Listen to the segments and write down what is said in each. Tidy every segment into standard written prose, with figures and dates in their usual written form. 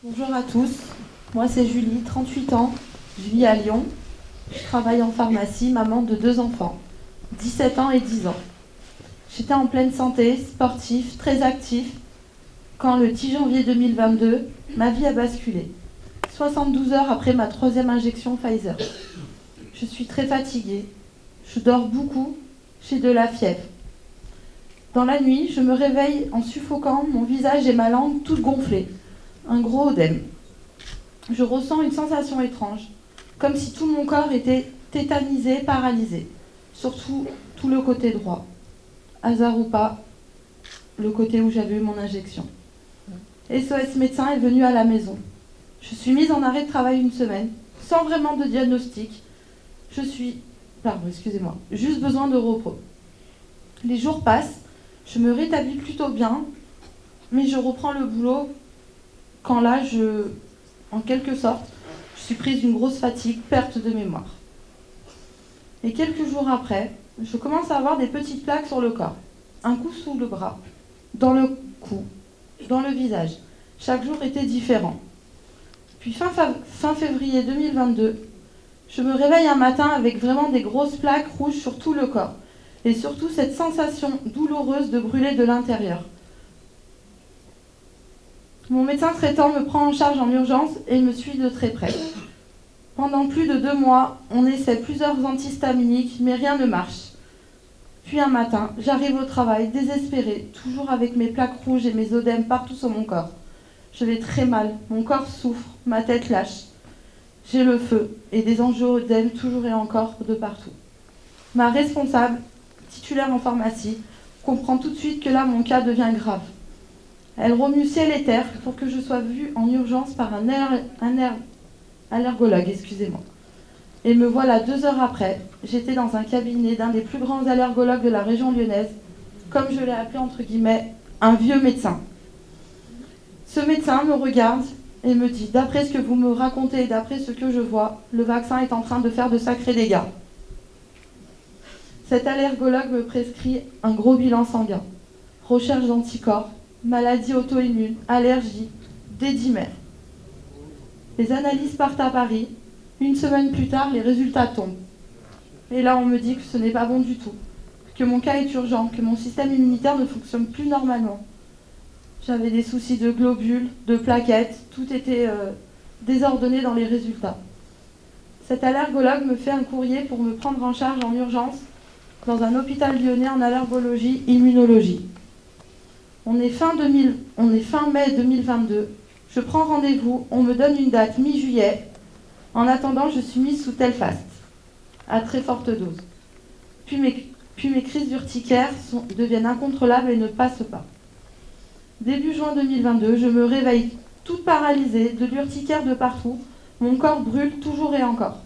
Bonjour à tous, moi c'est Julie, 38 ans, je vis à Lyon, je travaille en pharmacie, maman de 2 enfants, 17 ans et 10 ans. J'étais en pleine santé, sportif, très actif, quand le 10 janvier 2022, ma vie a basculé. 72 heures après ma 3e injection Pfizer. Je suis très fatiguée, je dors beaucoup, j'ai de la fièvre. Dans la nuit, je me réveille en suffoquant, mon visage et ma langue toutes gonflées. Un gros œdème. Je ressens une sensation étrange, comme si tout mon corps était tétanisé, paralysé, surtout tout le côté droit. Hasard ou pas, le côté où j'avais eu mon injection. SOS médecin est venu à la maison. Je suis mise en arrêt de travail une semaine, sans vraiment de diagnostic. Juste besoin de repos. Les jours passent, je me rétablis plutôt bien, mais je reprends le boulot quand là, en quelque sorte, je suis prise d'une grosse fatigue, perte de mémoire. Et quelques jours après, je commence à avoir des petites plaques sur le corps. Un coup sous le bras, dans le cou, dans le visage. Chaque jour était différent. Puis fin février 2022, je me réveille un matin avec vraiment des grosses plaques rouges sur tout le corps. Et surtout cette sensation douloureuse de brûler de l'intérieur. Mon médecin traitant me prend en charge en urgence et me suit de très près. Pendant plus de 2 mois, on essaie plusieurs antihistaminiques, mais rien ne marche. Puis un matin, j'arrive au travail, désespérée, toujours avec mes plaques rouges et mes œdèmes partout sur mon corps. Je vais très mal, mon corps souffre, ma tête lâche. J'ai le feu et des angio-œdèmes toujours et encore de partout. Ma responsable, titulaire en pharmacie, comprend tout de suite que là, mon cas devient grave. Elle remue ciel et terre pour que je sois vue en urgence par un allergologue, Et me voilà 2 heures après, j'étais dans un cabinet d'un des plus grands allergologues de la région lyonnaise, comme je l'ai appelé entre guillemets, un vieux médecin. Ce médecin me regarde et me dit, d'après ce que vous me racontez et d'après ce que je vois, le vaccin est en train de faire de sacrés dégâts. Cet allergologue me prescrit un gros bilan sanguin, recherche d'anticorps, maladie auto-immune, allergie, des dimères. Les analyses partent à Paris. Une semaine plus tard, les résultats tombent. Et là, on me dit que ce n'est pas bon du tout, que mon cas est urgent, que mon système immunitaire ne fonctionne plus normalement. J'avais des soucis de globules, de plaquettes, tout était désordonné dans les résultats. Cet allergologue me fait un courrier pour me prendre en charge en urgence dans un hôpital lyonnais en allergologie, immunologie. On est fin mai 2022. Je prends rendez-vous, on me donne une date mi-juillet. En attendant, je suis mise sous Telfast, à très forte dose. Puis mes crises urticaires deviennent incontrôlables et ne passent pas. Début juin 2022, je me réveille toute paralysée, de l'urticaire de partout. Mon corps brûle toujours et encore.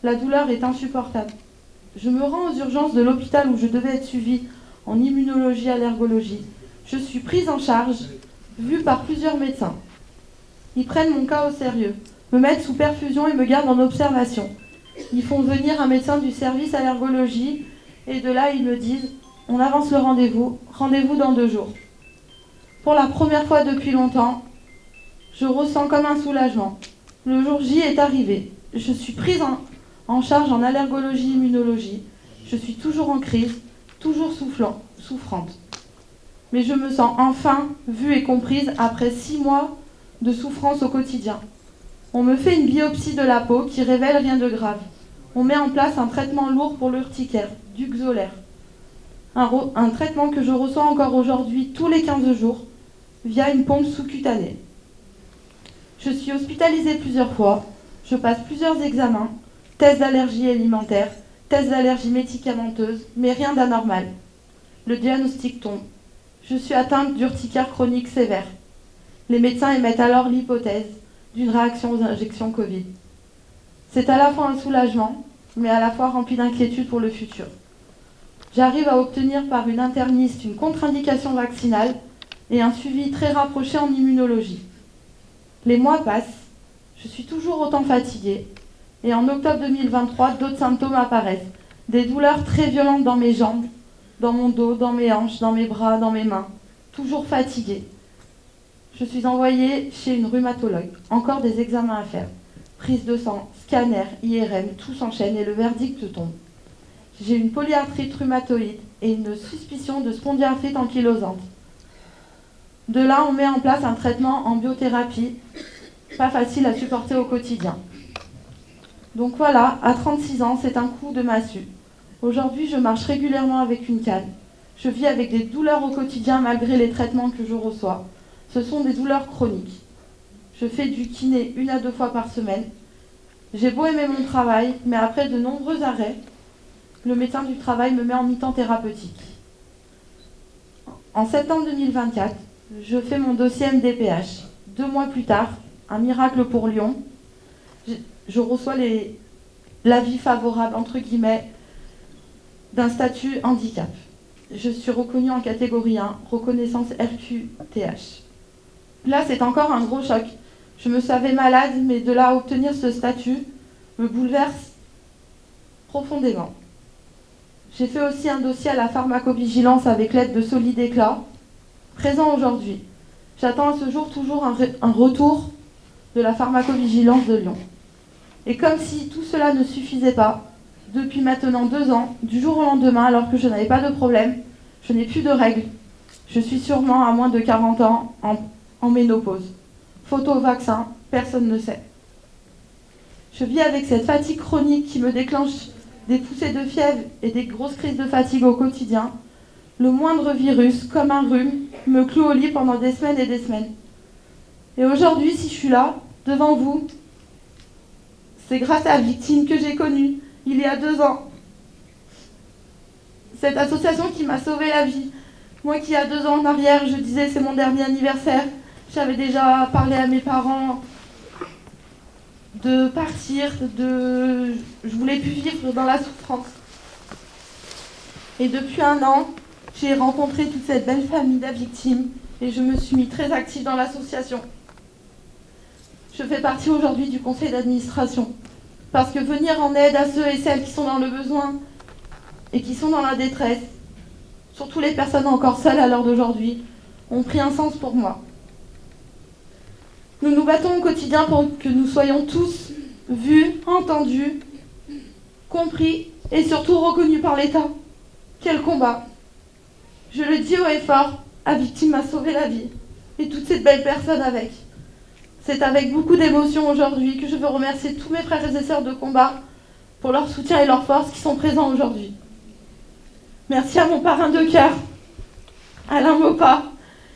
La douleur est insupportable. Je me rends aux urgences de l'hôpital où je devais être suivie en immunologie, allergologie. Je suis prise en charge, vue par plusieurs médecins. Ils prennent mon cas au sérieux, me mettent sous perfusion et me gardent en observation. Ils font venir un médecin du service allergologie et de là ils me disent « On avance le rendez-vous dans 2 jours ». Pour la première fois depuis longtemps, je ressens comme un soulagement. Le jour J est arrivé. Je suis prise en charge en allergologie immunologie. Je suis toujours en crise, toujours souffrante. Mais je me sens enfin vue et comprise après 6 mois de souffrance au quotidien. On me fait une biopsie de la peau qui révèle rien de grave. On met en place un traitement lourd pour l'urticaire, du Xolair. Un traitement que je reçois encore aujourd'hui tous les 15 jours via une pompe sous-cutanée. Je suis hospitalisée plusieurs fois, je passe plusieurs examens, tests d'allergie alimentaire, tests d'allergie médicamenteuse, mais rien d'anormal. Le diagnostic tombe. Je suis atteinte d'urticaire chronique sévère. Les médecins émettent alors l'hypothèse d'une réaction aux injections Covid. C'est à la fois un soulagement, mais à la fois rempli d'inquiétude pour le futur. J'arrive à obtenir par une interniste une contre-indication vaccinale et un suivi très rapproché en immunologie. Les mois passent, je suis toujours autant fatiguée, et en octobre 2023, d'autres symptômes apparaissent. Des douleurs très violentes dans mes jambes, dans mon dos, dans mes hanches, dans mes bras, dans mes mains. Toujours fatiguée. Je suis envoyée chez une rhumatologue. Encore des examens à faire. Prise de sang, scanner, IRM, tout s'enchaîne et le verdict tombe. J'ai une polyarthrite rhumatoïde et une suspicion de spondyarthrite ankylosante. De là, on met en place un traitement en biothérapie, pas facile à supporter au quotidien. Donc voilà, à 36 ans, c'est un coup de massue. Aujourd'hui, je marche régulièrement avec une canne. Je vis avec des douleurs au quotidien malgré les traitements que je reçois. Ce sont des douleurs chroniques. Je fais du kiné 1 à 2 fois par semaine. J'ai beau aimer mon travail, mais après de nombreux arrêts, le médecin du travail me met en mi-temps thérapeutique. En septembre 2024, je fais mon dossier MDPH. 2 mois plus tard, un miracle pour Lyon, je reçois l'avis favorable, entre guillemets, d'un statut handicap. Je suis reconnue en catégorie 1, reconnaissance RQTH. Là, c'est encore un gros choc. Je me savais malade, mais de là à obtenir ce statut me bouleverse profondément. J'ai fait aussi un dossier à la pharmacovigilance avec l'aide de Solidéclat, présent aujourd'hui. J'attends à ce jour toujours un retour de la pharmacovigilance de Lyon. Et comme si tout cela ne suffisait pas, depuis maintenant 2 ans, du jour au lendemain, alors que je n'avais pas de problème, je n'ai plus de règles. Je suis sûrement à moins de 40 ans en ménopause. Photo vaccin, personne ne sait. Je vis avec cette fatigue chronique qui me déclenche des poussées de fièvre et des grosses crises de fatigue au quotidien. Le moindre virus, comme un rhume, me cloue au lit pendant des semaines et des semaines. Et aujourd'hui, si je suis là, devant vous, c'est grâce à la victime que j'ai connue il y a 2 ans. Cette association qui m'a sauvé la vie. Moi qui, il y a 2 ans en arrière, je disais c'est mon dernier anniversaire, j'avais déjà parlé à mes parents de partir, je voulais plus vivre dans la souffrance. Et depuis 1 an, j'ai rencontré toute cette belle famille de victimes et je me suis mis très active dans l'association. Je fais partie aujourd'hui du conseil d'administration parce que venir en aide à ceux et celles qui sont dans le besoin et qui sont dans la détresse, surtout les personnes encore seules à l'heure d'aujourd'hui, ont pris un sens pour moi. Nous nous battons au quotidien pour que nous soyons tous vus, entendus, compris et surtout reconnus par l'État. Quel combat! Je le dis haut et fort, la victime m'a sauvé la vie et toutes ces belles personnes avec. C'est avec beaucoup d'émotion aujourd'hui que je veux remercier tous mes frères et sœurs de combat pour leur soutien et leur force qui sont présents aujourd'hui. Merci à mon parrain de cœur, Alain Mopa,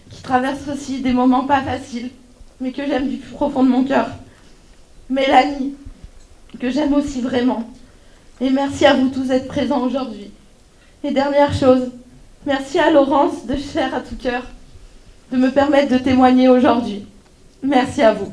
qui traverse aussi des moments pas faciles, mais que j'aime du plus profond de mon cœur. Mélanie, que j'aime aussi vraiment. Et merci à vous tous d'être présents aujourd'hui. Et dernière chose, merci à Laurence de Chair à tout cœur de me permettre de témoigner aujourd'hui. Merci à vous.